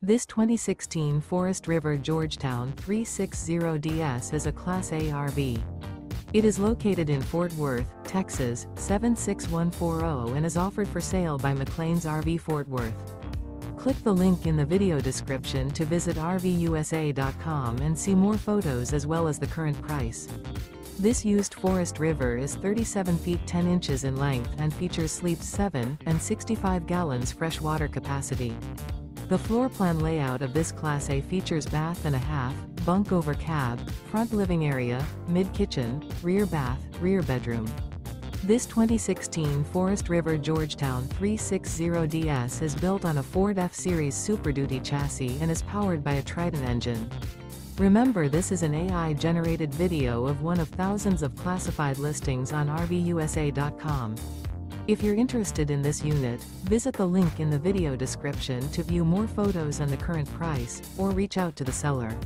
This 2016 Forest River Georgetown 360DS is a Class A RV. It is located in Fort Worth, Texas, 76140 and is offered for sale by McClain's RV Fort Worth. Click the link in the video description to visit RVUSA.com and see more photos as well as the current price. This used Forest River is 37 feet 10 inches in length and features sleeps 7 and 65 gallons fresh water capacity. The floor plan layout of this Class A features bath and a half, bunk over cab, front living area, mid-kitchen, rear bath, rear bedroom. This 2016 Forest River Georgetown 360DS is built on a Ford F-Series Super Duty chassis and is powered by a Triton engine. Remember, this is an AI-generated video of one of thousands of classified listings on RVUSA.com. If you're interested in this unit, visit the link in the video description to view more photos and the current price, or reach out to the seller.